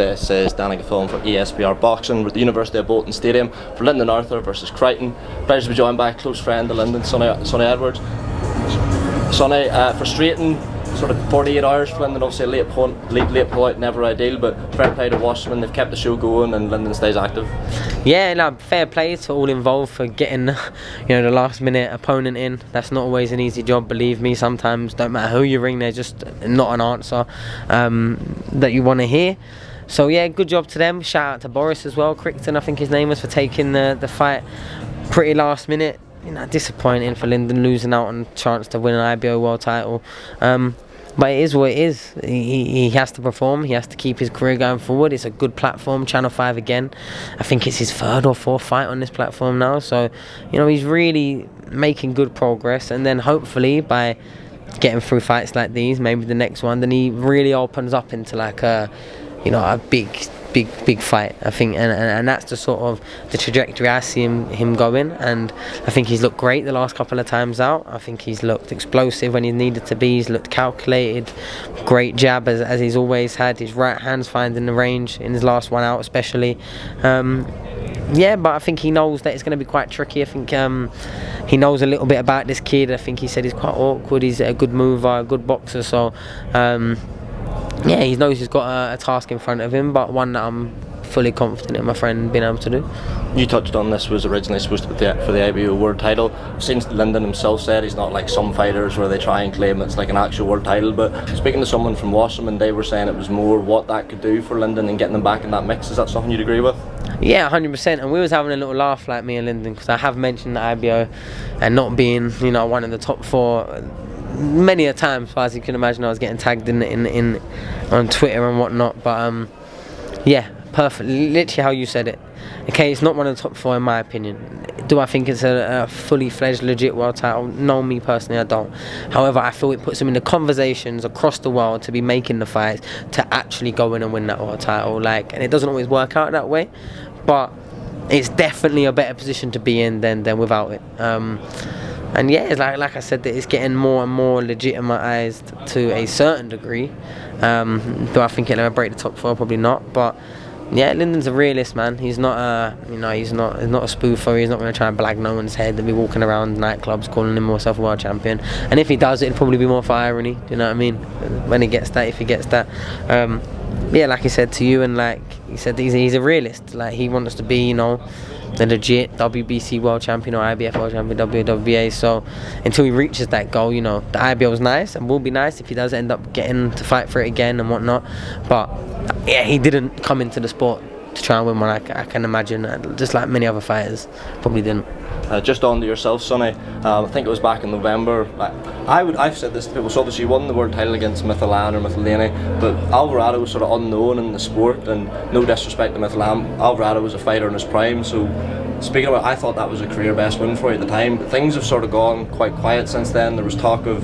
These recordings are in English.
This is Danny Film for ESPR Boxing with the University of Bolton Stadium for Lyndon Arthur versus Crichton. Pleasure to be joined by a close friend of Lyndon, Sonny Edwards. Sonny, frustrating sort of 48 hours for Lyndon. Obviously a late pull-out, never ideal, but fair play to Washington. They've kept the show going and Lyndon stays active. Yeah, no, fair play to all involved for getting, the last minute opponent in. That's not always an easy job, believe me. Sometimes, don't matter who you ring, there's just not an answer that you want to hear. So yeah, good job to them. Shout out to Boris as well, Crichton I think his name was, for taking the fight pretty last minute. Disappointing for Lyndon, losing out on a chance to win an IBO world title. But it is what it is. He has to perform. He has to keep his career going forward. It's a good platform. Channel 5 again. I think it's his third or fourth fight on this platform now. So, he's really making good progress. And then hopefully by getting through fights like these, maybe the next one, then he really opens up into like a big fight, I think, and that's the sort of the trajectory I see him going. And I think he's looked great the last couple of times out. I think he's looked explosive when he needed to be. He's looked calculated, great jab as he's always had. His right hand's finding the range in his last one out especially. But I think he knows that it's going to be quite tricky. I think he knows a little bit about this kid. I think he said he's quite awkward. He's a good mover, a good boxer, so he knows he's got a task in front of him, but one that I'm fully confident in my friend being able to do. You touched on this was originally supposed to be for the IBO world title. Since Lyndon himself said he's not like some fighters where they try and claim it's like an actual world title, but speaking to someone from Wasserman, they were saying it was more what that could do for Lyndon and getting them back in that mix. Is that something you'd agree with? Yeah, 100%. And we was having a little laugh, like me and Lyndon, because I have mentioned the IBO and not being one of the top four many a time. So as you can imagine, I was getting tagged in on Twitter and whatnot, but perfect, literally how you said it. Okay, it's not one of the top four in my opinion. Do I think it's a fully fledged legit world title? No, me personally I don't. However, I feel it puts him in the conversations across the world to be making the fights to actually go in and win that world title. And it doesn't always work out that way, but it's definitely a better position to be in than without it. And yeah, it's like I said, that it's getting more and more legitimised to a certain degree. Do I think it'll break the top four? Probably not. But yeah, Lyndon's a realist, man. He's not he's not a spoofer. He's not going to try and blag no one's head and be walking around nightclubs calling himself a world champion. And if he does, it'll probably be more for irony. Do you know what I mean? When he gets that, if he gets that. Like he said to you, and like he said, he's a realist. Like he wants to be, the legit WBC world champion or IBF world champion, WWA. So until he reaches that goal, the IBO is nice and will be nice if he does end up getting to fight for it again and whatnot. But yeah, he didn't come into the sport to try and win one. I can imagine, just like many other fighters, probably didn't. Just on to yourself, Sonny. I think it was back in November. I've said this to people. So obviously, you won the world title against Mithalan or Mithalani, but Alvarado was sort of unknown in the sport. And no disrespect to Mithalan, Alvarado was a fighter in his prime. So speaking about, I thought that was a career best win for you at the time. But things have sort of gone quite quiet since then. There was talk of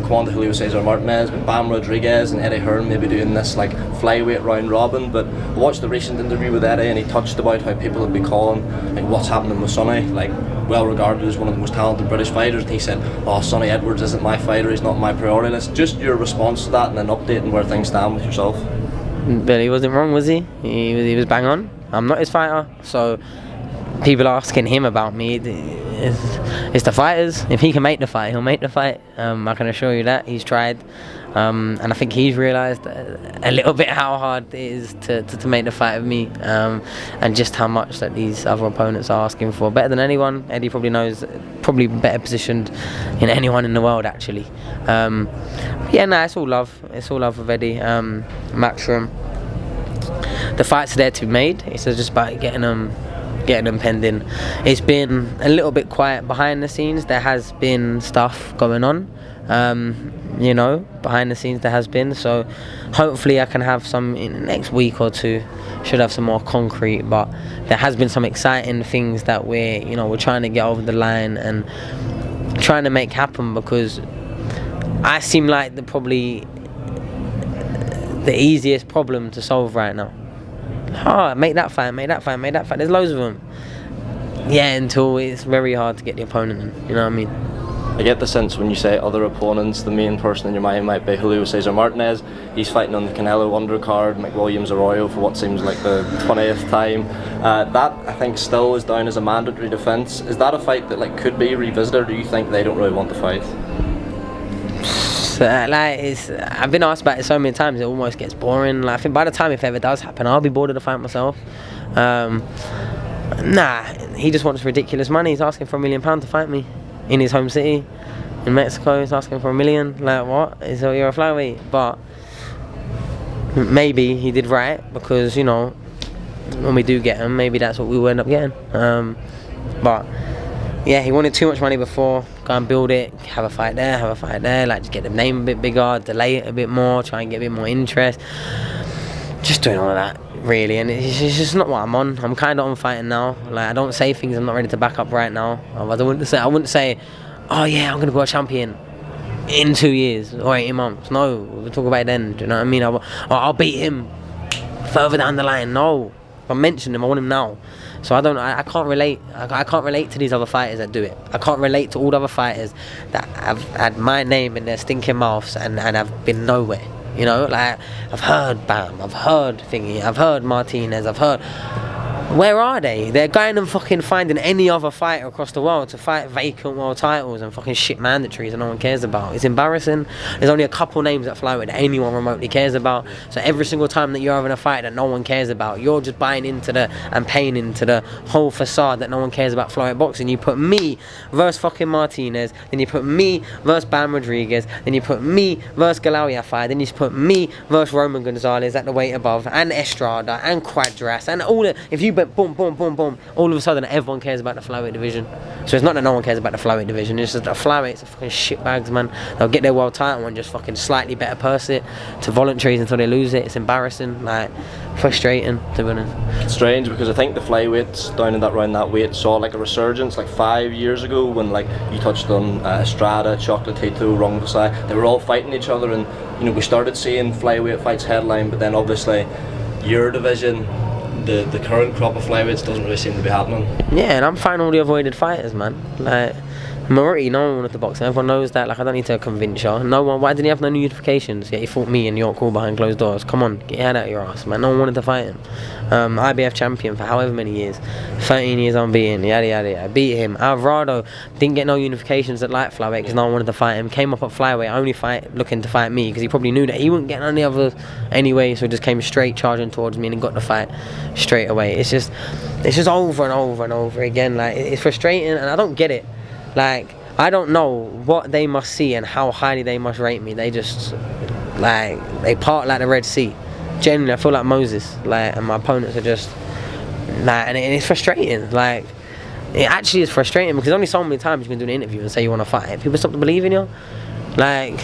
Juan Julio Cesar Martinez, but Bam Rodriguez and Eddie Hearn maybe doing this like flyweight round robin. But I watched the recent interview with Eddie, and he touched about how people would be calling like what's happening with Sonny, like well regarded as one of the most talented British fighters, and he said, Sonny Edwards isn't my fighter, he's not my priority list. Just your response to that and then updating where things stand with yourself. But he wasn't wrong, was he? He was bang on. I'm not his fighter, so people asking him about me, it's the fighters. If he can make the fight, he'll make the fight. I can assure you that. He's tried. And I think he's realised a little bit how hard it is to make the fight with me, and just how much that these other opponents are asking for. Better than anyone. Eddie probably knows, probably better positioned than anyone in the world actually. It's all love. It's all love with Eddie. Matchroom. The fights are there to be made. It's just about getting them penned in. It's been a little bit quiet behind the scenes. There has been stuff going on. Behind the scenes there has been, so hopefully I can have some in the next week or two. Should have some more concrete, but there has been some exciting things that we're trying to get over the line and trying to make happen, because I seem like probably the easiest problem to solve right now. Make that fight. There's loads of them. Yeah, until it's very hard to get the opponent in, you know what I mean? I get the sense when you say other opponents, the main person in your mind might be Julio Cesar Martinez. He's fighting on the Canelo undercard, McWilliams Arroyo for what seems like the 20th time. That I think still is down as a mandatory defence. Is that a fight that like could be revisited, or do you think they don't really want the fight? I've been asked about it so many times, it almost gets boring. Like, I think by the time if it ever does happen, I'll be bored of the fight myself. Nah, he just wants ridiculous money. He's asking for £1 million to fight me in his home city in Mexico. He's asking for $1 million. Like, what? So you're a flyweight? But maybe he did right, because you know, when we do get him, maybe that's what we will end up getting. But yeah, he wanted too much money before. Go and build it, have a fight there, like just get the name a bit bigger, delay it a bit more, try and get a bit more interest. Just doing all of that, really, and it's just not what I'm on. I'm kind of on fighting now. Like, I don't say things I'm not ready to back up right now. I wouldn't say, oh yeah, I'm gonna go a champion in 2 years or 18 months. No, we'll talk about it then. Do you know what I mean? I'll beat him further down the line. No, if I mention him, I want him now. So I can't relate. I can't relate to these other fighters that do it. I can't relate to all the other fighters that have had my name in their stinking mouths and have been nowhere. You know, like, I've heard Bam, I've heard Thingy, I've heard Martinez, I've heard... Where are they? They're going and fucking finding any other fighter across the world to fight vacant world titles and fucking shit mandatories that no one cares about. It's embarrassing. There's only a couple names that flyweight that anyone remotely cares about. So every single time that you're having a fight that no one cares about, you're just buying into and paying into the whole facade that no one cares about flyweight boxing. You put me versus fucking Martinez, then you put me versus Bam Rodriguez, then you put me versus Galao fight, then you put me versus Roman Gonzalez at the weight above, and Estrada, and Quadras, and all the... If you boom, boom, boom, boom, all of a sudden everyone cares about the flyweight division. So it's not that no one cares about the flyweight division, it's just that flyweights are fucking shitbags, man. They'll get their world title and just fucking slightly better purse it to voluntaries until they lose it. It's embarrassing, like, frustrating, to be honest. It's strange, because I think the flyweights down in around that weight saw like a resurgence like 5 years ago when, like, you touched on Estrada, Chocolatito, Rongvisai. They were all fighting each other, and you know, we started seeing flyweight fights headline, but then obviously your division, the current crop of flyweights doesn't really seem to be happening. Yeah, and I'm fighting all the avoided fighters, man. Like, majority, no one wanted to box. Everyone knows that. Like, I don't need to convince you. No one. Why didn't he have no notifications? Yet he fought me in York Hall behind closed doors. Come on, get your head out of your ass, man. No one wanted to fight him. IBF champion for however many years, 13 years unbeaten. Yada yada yada. Beat him. Alvarado didn't get no unifications at light flyweight because no one wanted to fight him. Came up at flyweight, only looking to fight me because he probably knew that he wouldn't get any others anyway. So he just came straight charging towards me and got the fight straight away. It's just over and over and over again. Like, it's frustrating, and I don't get it. Like, I don't know what they must see and how highly they must rate me. They just, like, they part like the Red Sea. Genuinely, I feel like Moses. Like, and my opponents are just, like, and it's frustrating. Like, it actually is frustrating because only so many times you can do an interview and say you want to fight. People stop to believe in you. Like,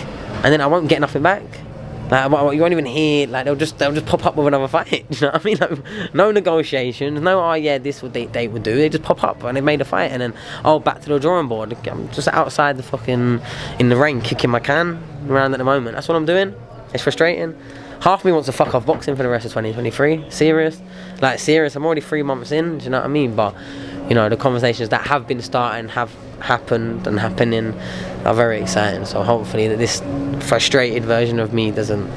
and then I won't get nothing back. Like, you won't even hear. Like, they'll just pop up with another fight. You know what I mean? Like, no negotiations. No, oh yeah, this would they would do. They just pop up and they made a fight, and then back to the drawing board. I'm just outside the fucking in the rain, kicking my can around at the moment. That's what I'm doing. It's frustrating. Half of me wants to fuck off boxing for the rest of 2023. Serious. I'm already 3 months in. Do you know what I mean? But you know, the conversations that have been starting, have happened and happening, are very exciting. So hopefully that this frustrated version of me doesn't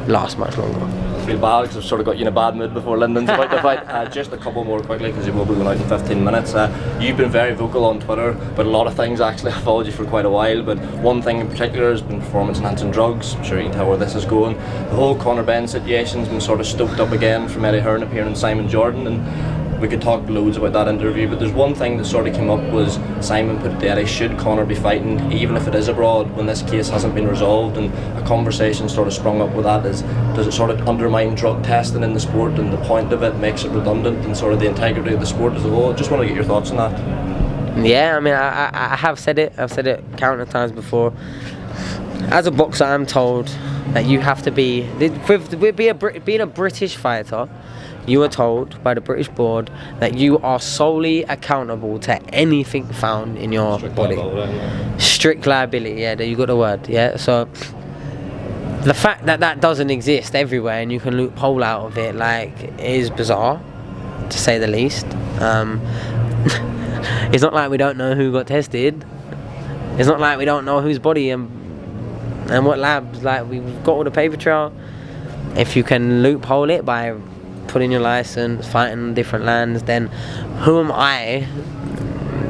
last much longer. I feel bad because I've sort of got you in a bad mood before Lyndon's about to fight. Just a couple more quickly because you will be going out in 15 minutes. You've been very vocal on Twitter, but a lot of things actually. I've followed you for quite a while, but one thing in particular has been performance enhancing drugs. I'm sure you can tell where this is going. The whole Conor Benn situation's been sort of stoked up again from Eddie Hearn appearing in Simon Jordan, and we could talk loads about that interview, but there's one thing that sort of came up was Simon put to Eddie, should Conor be fighting even if it is abroad when this case hasn't been resolved, and a conversation sort of sprung up with that is, does it sort of undermine drug testing in the sport, and the point of it makes it redundant and sort of the integrity of the sport as a whole? Just want to get your thoughts on that. Yeah, I mean, I have said it. I've said it countless times before. As a boxer, I'm told that you have to be, being a British fighter, you are told by the British board that you are solely accountable to anything found in your body. Strict liability, yeah, there you got the word, yeah. So the fact that that doesn't exist everywhere and you can loophole out of it, like, is bizarre, to say the least. It's not like we don't know who got tested. It's not like we don't know whose body and what labs. Like, we've got all the paper trail. If you can loophole it by putting your license, fighting in different lands, then who am I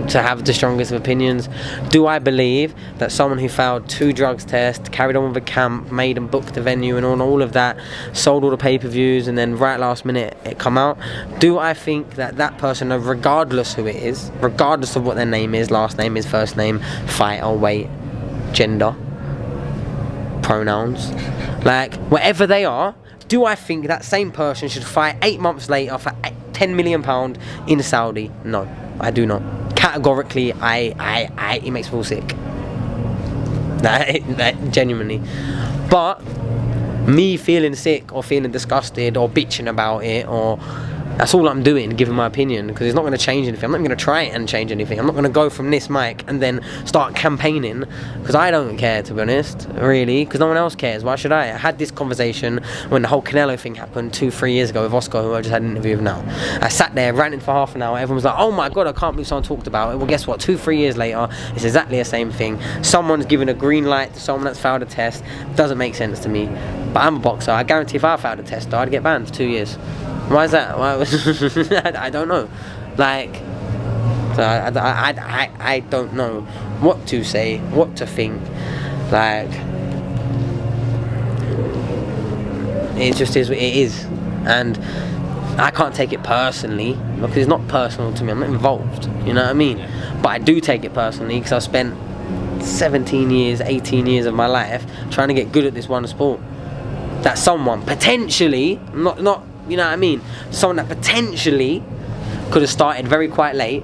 to have the strongest of opinions? Do I believe that someone who failed 2 drugs tests, carried on with a camp, made and booked the venue and all of that, sold all the pay-per-views, and then right last minute it come out, do I think that that person, regardless who it is, regardless of what their name is, last name is, first name, fighter, weight, gender, pronouns, like whatever they are, do I think that same person should fight 8 months later for £10 million in Saudi? No, I do not. Categorically, it makes me feel sick. Genuinely. But me feeling sick or feeling disgusted or bitching about it, or that's all I'm doing, giving my opinion, because it's not going to change anything. I'm not going to try and change anything. I'm not going to go from this mic and then start campaigning, because I don't care, to be honest, really, because no one else cares. Why should I? I had this conversation when the whole Canelo thing happened 2-3 years ago with Oscar, who I just had an interview with now. I sat there ranting for half an hour. Everyone was like, oh my god, I can't believe someone talked about it. Well, guess what? 2-3 years later, it's exactly the same thing. Someone's given a green light to someone that's failed a test. Doesn't make sense to me. But I'm a boxer. I guarantee if I failed a test, though, I'd get banned for 2 years. Why is that? Why? I don't know. Like, so I don't know what to say, what to think. Like, it just is what it is, and I can't take it personally because it's not personal to me. I'm not involved. You know what I mean? Yeah. But I do take it personally because I spent 17 years, 18 years of my life trying to get good at this one sport. That someone potentially, not you know what I mean, someone that potentially could have started very quite late,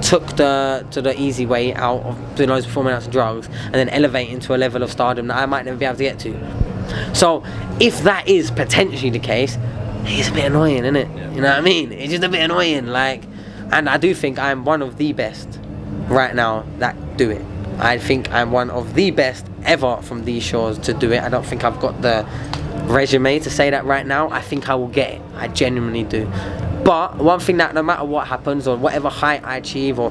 took to the easy way out of doing loads of performing arts and drugs, and then elevating to a level of stardom that I might never be able to get to. So if that is potentially the case, it's a bit annoying, isn't it? Yeah. You know what I mean? It's just a bit annoying, like, and I do think I'm one of the best right now that do it. I think I'm one of the best ever from these shores to do it. I don't think I've got the resume to say that right now. I think I will get it. I genuinely do. But one thing, that no matter what happens or whatever height I achieve or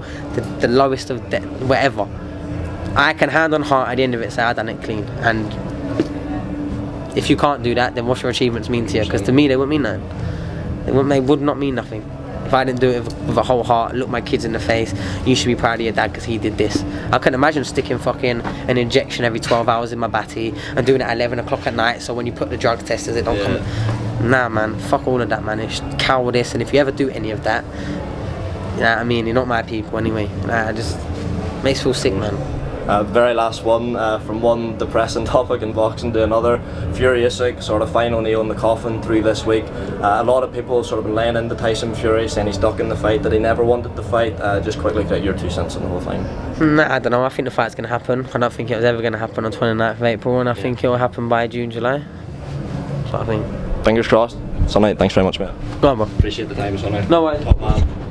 the lowest of whatever, I can hand on heart at the end of it say I done it clean. And if you can't do that, then what's your achievements mean to you? Because to me they wouldn't mean nothing. They would not mean nothing. If I didn't do it with a whole heart, look my kids in the face, you should be proud of your dad because he did this. I couldn't imagine sticking fucking an injection every 12 hours in my batty and doing it at 11 o'clock at night, so when you put the drug testers it don't come. Nah man, fuck all of that man, it's cowardice, and if you ever do any of that, you know what I mean, you're not my people anyway. Nah, it just makes me feel sick, man. Very last one, from one depressing topic in boxing to another. Fury Usyk, sort of final nail in the coffin through this week. A lot of people have sort of been laying into Tyson Fury, saying he's stuck in the fight, that he never wanted to fight. Just quickly get your 2 cents on the whole thing. Nah, I don't know, I think the fight's going to happen. I don't think it was ever going to happen on 29th of April, and I think it will happen by June, July. That's what I think. Fingers crossed. Sonny, thanks very much, mate. Go on, bro. Appreciate the time, Sonny. No worries. Top man.